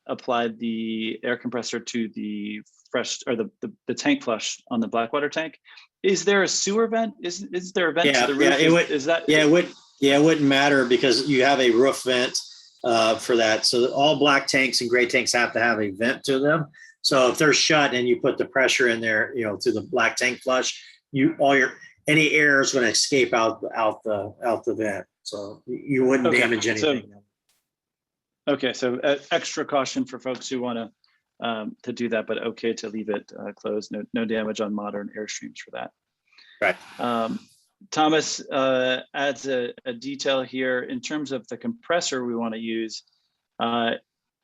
applied the air compressor to the fresh, or the tank flush on the black water tank. Is there a sewer vent? Is there a vent to the roof? It wouldn't matter because you have a roof vent for that. So all black tanks and gray tanks have to have a vent to them. So if they're shut and you put the pressure in there, to the black tank flush, any air is going to escape out the vent. So you wouldn't damage anything. So extra caution for folks who want to do that, but okay to leave it closed. No damage on modern Airstreams for that. Right. Thomas adds a detail here in terms of the compressor we want to use.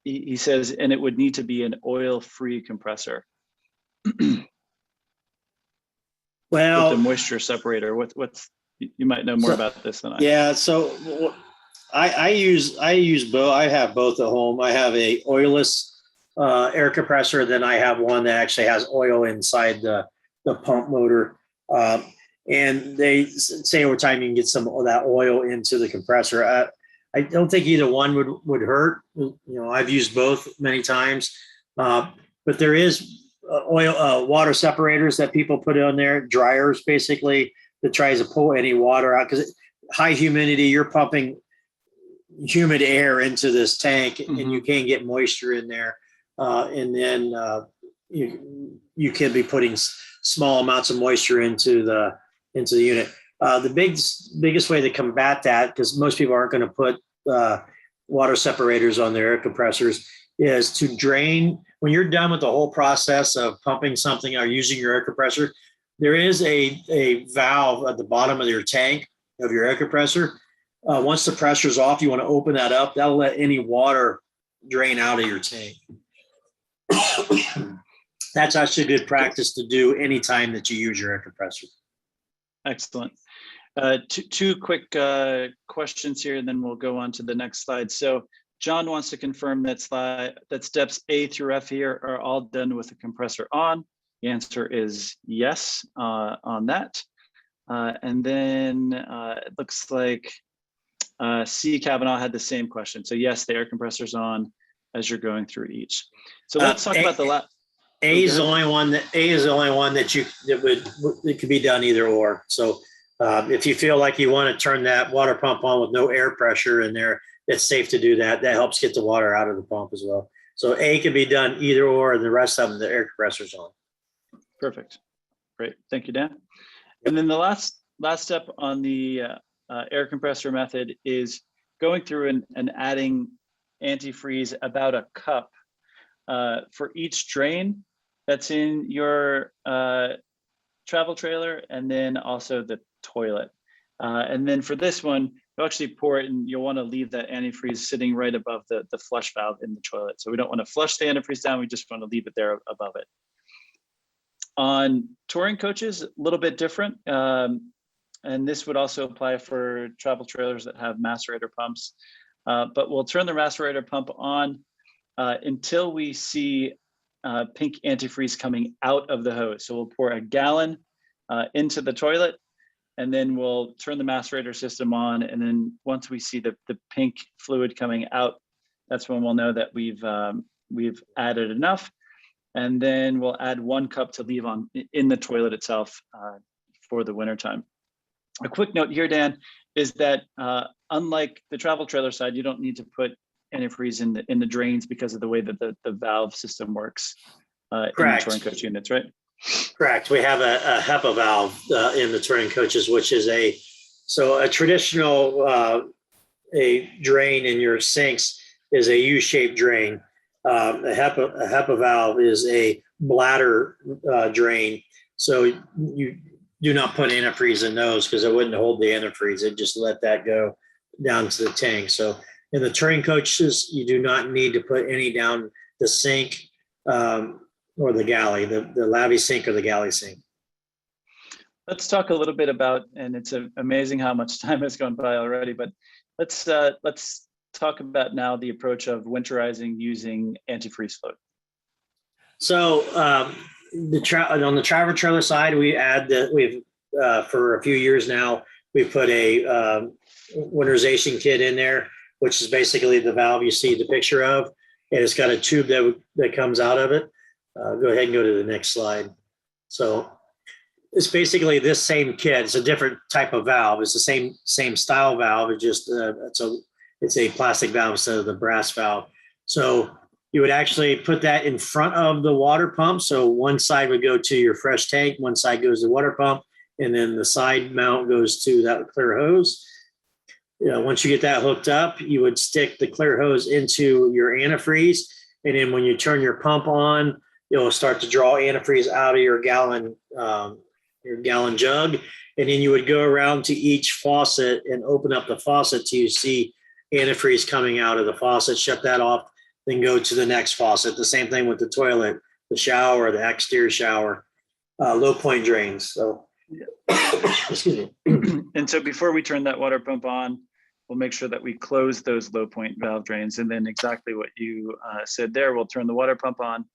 He says, and it would need to be an oil-free compressor. Well, with the moisture separator. What's you might know more about this than I. Yeah, so I use both. I have both at home. I have a oilless air compressor. Then I have one that actually has oil inside the pump motor. And they say over time you can get some of that oil into the compressor. I don't think either one would hurt. I've used both many times, but there is water separators that people put on there, dryers basically, that tries to pull any water out, because high humidity, you're pumping humid air into this tank, and you can't get moisture in there, and then you can be putting small amounts of moisture into the unit. The biggest way to combat that, because most people aren't going to put water separators on their air compressors, is to drain. When you're done with the whole process of pumping something or using your air compressor, there is a valve at the bottom of your tank of your air compressor. Once the pressure's off, you want to open that up. That'll let any water drain out of your tank. That's actually good practice to do anytime that you use your air compressor. Excellent. Two quick questions here, and then we'll go on to the next slide. So John wants to confirm that steps A through F here are all done with the compressor on. The answer is yes on that. And then it looks like C. Kavanaugh had the same question. So yes, the air compressor's on as you're going through each. So let's talk about the last. A is the only one that it could be done either or. So if you feel like you want to turn that water pump on with no air pressure in there, it's safe to do that. That helps get the water out of the pump as well. So A can be done either or, and the rest of them, the air compressor's on. Perfect. Great. Thank you, Dan. And then the last step on the air compressor method is going through and adding antifreeze about a cup for each drain that's in your travel trailer, and then also the toilet. And then for this one, you'll actually pour it, and you'll want to leave that antifreeze sitting right above the flush valve in the toilet. So we don't want to flush the antifreeze down, we just want to leave it there above it. On touring coaches, a little bit different. And this would also apply for travel trailers that have macerator pumps. But we'll turn the macerator pump on until we see pink antifreeze coming out of the hose. So we'll pour a gallon into the toilet, and then we'll turn the macerator system on. And then once we see the pink fluid coming out, that's when we'll know that we've added enough. And then we'll add 1 cup to leave on in the toilet itself for the wintertime. A quick note here, Dan, is that unlike the travel trailer side, you don't need to put antifreeze in the drains because of the way that the valve system works in the touring coach units, right? Correct. We have a HEPA valve in the touring coaches, which is a traditional a drain in your sinks is a U-shaped drain. A HEPA valve is a bladder drain. So you do not put antifreeze in those because it wouldn't hold the antifreeze. It just let that go down to the tank. So in the touring coaches, you do not need to put any down the sink or the galley, the lavvy sink or the galley sink. Let's talk a little bit about, and it's amazing how much time has gone by already, but let's talk about now the approach of winterizing using antifreeze float. So on the travel trailer side, we've for a few years now, we've put a winterization kit in there, which is basically the valve you see the picture of, and it's got a tube that comes out of it. Go ahead and go to the next slide. So it's basically this same kit. It's a different type of valve. It's the same style valve. It's just it's a plastic valve instead of the brass valve. So you would actually put that in front of the water pump. So one side would go to your fresh tank, one side goes to the water pump, and then the side mount goes to that clear hose. Once you get that hooked up, you would stick the clear hose into your antifreeze, and then when you turn your pump on, you'll start to draw antifreeze out of your gallon jug, and then you would go around to each faucet and open up the faucet till you see antifreeze coming out of the faucet. Shut that off, then go to the next faucet. The same thing with the toilet, the shower, the exterior shower, low point drains. So, excuse me. And so before we turn that water pump on, we'll make sure that we close those low point valve drains. And then exactly what you said there, we'll turn the water pump on.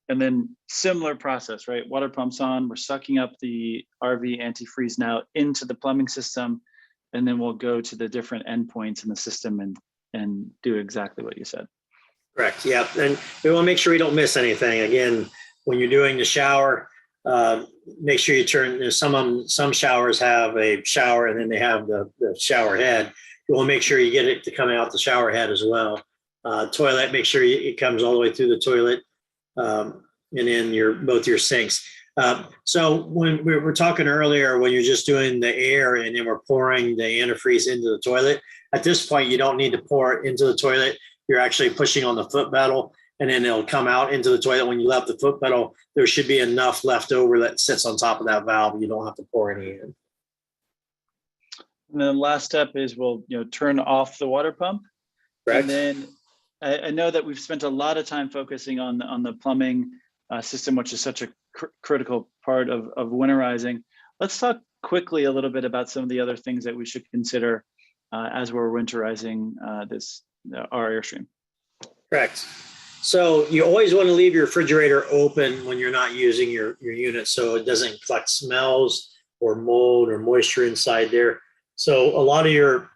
And then similar process, right? Water pump's on, we're sucking up the RV antifreeze now into the plumbing system. And then we'll go to the different endpoints in the system and do exactly what you said. Correct, yeah. And we want to make sure we don't miss anything. Again, when you're doing the shower, make sure you turn, some showers have a shower and then they have the shower head. You want to make sure you get it to come out the shower head as well. Toilet, make sure it comes all the way through the toilet. And in both your sinks. So when we were talking earlier, when you're just doing the air and then we're pouring the antifreeze into the toilet, at this point, you don't need to pour it into the toilet. You're actually pushing on the foot pedal, and then it'll come out into the toilet. When you left the foot pedal, there should be enough left over that sits on top of that valve. You don't have to pour any in. And then the last step is we'll turn off the water pump. Correct. And then I know that we've spent a lot of time focusing on the plumbing system, which is such a critical part of winterizing. Let's talk quickly a little bit about some of the other things that we should consider as we're winterizing our Airstream. Correct. So you always want to leave your refrigerator open when you're not using your unit, so it doesn't collect smells or mold or moisture inside there. So a lot of your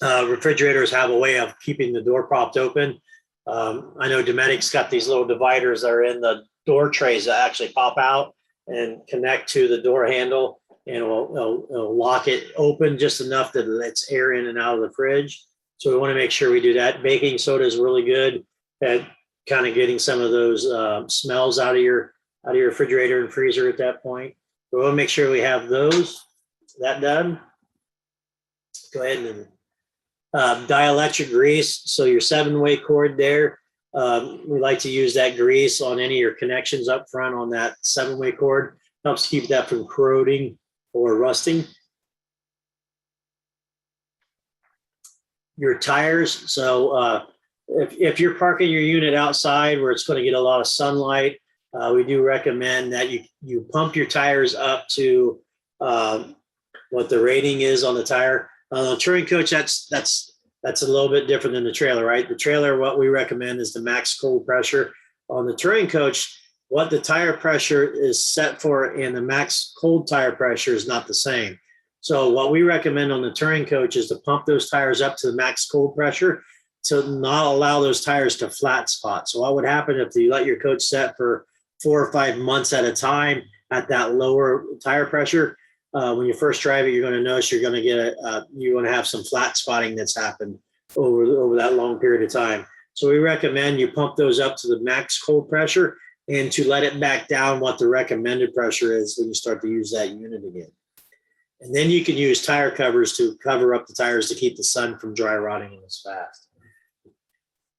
refrigerators have a way of keeping the door propped open. I know Dometic's got these little dividers that are in the door trays that actually pop out and connect to the door handle, and it'll lock it open just enough that it lets air in and out of the fridge. So we want to make sure we do that. Baking soda is really good at kind of getting some of those smells out of your refrigerator and freezer at that point. So we want to make sure we have that done. Go ahead and Dielectric grease. So your 7-way cord there, we like to use that grease on any of your connections up front on that 7-way cord. Helps keep that from corroding or rusting. Your tires. So if you're parking your unit outside where it's going to get a lot of sunlight, we do recommend that you pump your tires up to what the rating is on the tire. The touring coach, that's a little bit different than the trailer, right? The trailer, what we recommend is the max cold pressure. On the touring coach, what the tire pressure is set for and the max cold tire pressure is not the same. So what we recommend on the touring coach is to pump those tires up to the max cold pressure to not allow those tires to flat spot. So what would happen if you let your coach set for 4 or 5 months at a time at that lower tire pressure? When you first drive it, you're going to notice you're going to get you're going to have some flat spotting that's happened over that long period of time. So we recommend you pump those up to the max cold pressure and to let it back down what the recommended pressure is when you start to use that unit again. And then you can use tire covers to cover up the tires to keep the sun from dry rotting them as fast.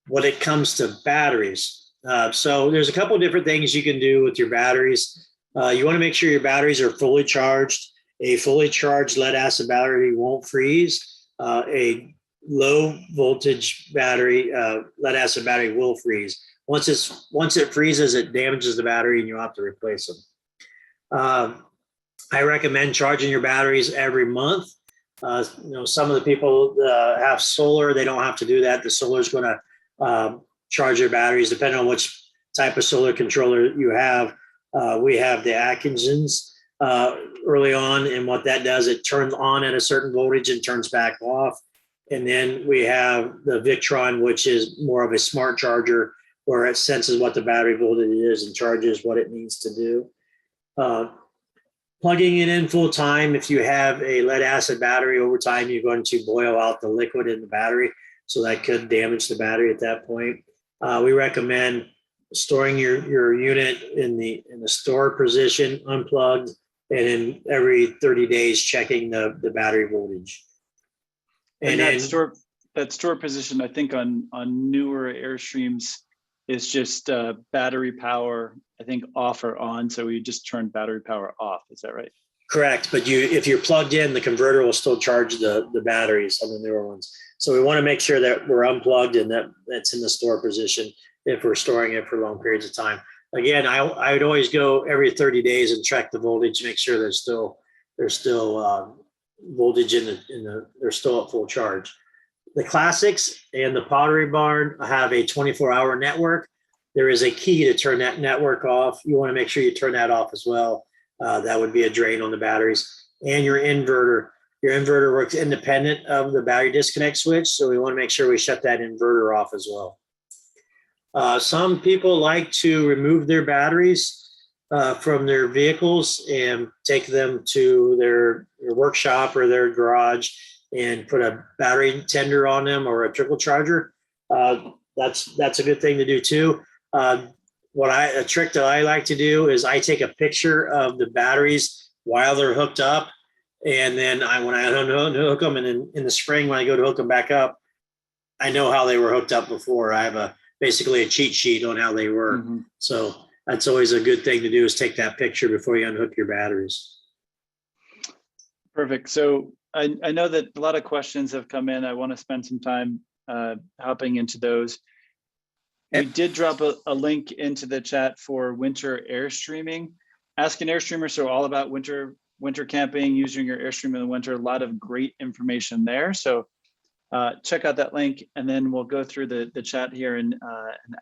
When it comes to batteries, so there's a couple of different things you can do with your batteries. You want to make sure your batteries are fully charged. A fully charged lead acid battery won't freeze. A low voltage battery, lead acid battery will freeze. Once it freezes, it damages the battery and you'll have to replace them. I recommend charging your batteries every month. Some of the people have solar, they don't have to do that. The solar is going to charge your batteries depending on which type of solar controller you have. We have the Atkinsons early on, and what that does, it turns on at a certain voltage and turns back off. And then we have the Victron, which is more of a smart charger where it senses what the battery voltage is and charges what it needs to do. Plugging it in full time, if you have a lead acid battery, over time you're going to boil out the liquid in the battery, so that could damage the battery at that point. We recommend storing your unit in the store position, unplugged, and in every 30 days checking the battery voltage. And that store position, I think on newer Airstreams is just battery power, I think off or on. So we just turn battery power off. Is that right? Correct. But if you're plugged in, the converter will still charge the batteries on the newer ones. So we want to make sure that we're unplugged and that's in the store position if we're storing it for long periods of time. Again, I would always go every 30 days and check the voltage, make sure there's still voltage they're still at full charge. The Classics and the Pottery Barn have a 24-hour network. There is a key to turn that network off. You want to make sure you turn that off as well. That would be a drain on the batteries. And your inverter. Your inverter works independent of the battery disconnect switch, so we want to make sure we shut that inverter off as well. Some people like to remove their batteries from their vehicles and take them to their workshop or their garage and put a battery tender on them or a trickle charger. That's a good thing to do too. A trick that I like to do is I take a picture of the batteries while they're hooked up, and then when I unhook them, and in the spring when I go to hook them back up, I know how they were hooked up before. I have basically a cheat sheet on how they were. Mm-hmm. So that's always a good thing to do, is take that picture before you unhook your batteries. Perfect. So I know that a lot of questions have come in. I want to spend some time hopping into those. We did drop a link into the chat for winter Airstreaming. Ask an Airstreamer, so all about winter camping, using your Airstream in the winter. A lot of great information there. So check out that link, and then we'll go through the chat here and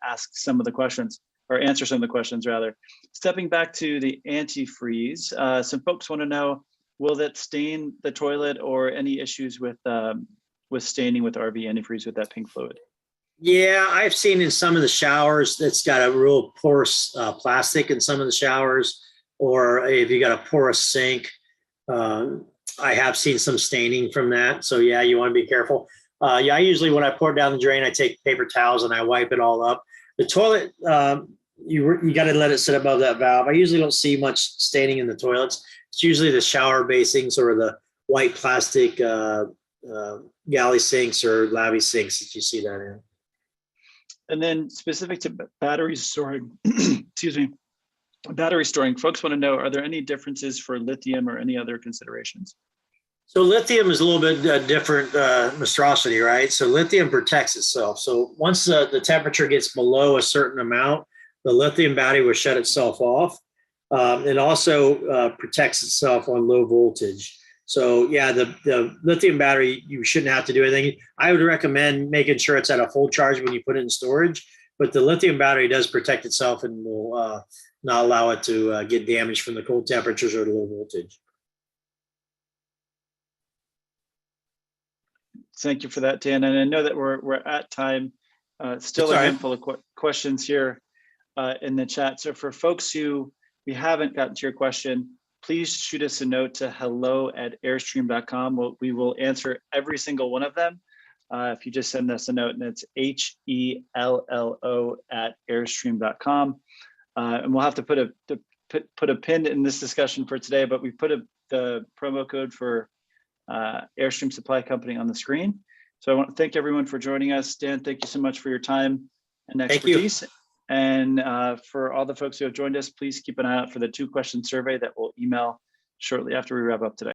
ask some of the questions, or answer some of the questions rather. Stepping back to the antifreeze, some folks want to know, will that stain the toilet, or any issues with staining with RV antifreeze with that pink fluid? Yeah, I've seen in some of the showers that's got a real porous plastic in some of the showers, or if you got a porous sink, I have seen some staining from that. So yeah, you want to be careful. I usually, when I pour it down the drain, I take paper towels and I wipe it all up. The toilet, you got to let it sit above that valve. I usually don't see much staining in the toilets. It's usually the shower basins or the white plastic galley sinks or lavvy sinks that you see that in. And then specific to battery storing, excuse me, battery storing, folks want to know, are there any differences for lithium or any other considerations? So lithium is a little bit different monstrosity, right? So lithium protects itself. So once the temperature gets below a certain amount, the lithium battery will shut itself off. It also protects itself on low voltage. So yeah, the lithium battery, you shouldn't have to do anything. I would recommend making sure it's at a full charge when you put it in storage, but the lithium battery does protect itself and will not allow it to get damaged from the cold temperatures or the low voltage. Thank you for that, Dan. And I know that we're at time. Still a handful of questions here in the chat. So for folks who we haven't gotten to your question, please shoot us a note to hello@airstream.com. We will answer every single one of them. If you just send us a note, and it's HELLO@airstream.com. And we'll have to put a pin in this discussion for today, but we put the promo code for Airstream Supply Company on the screen. So I want to thank everyone for joining us. Dan, thank you so much for your time and expertise. And for all the folks who have joined us, please keep an eye out for the 2-question survey that we'll email shortly after we wrap up today.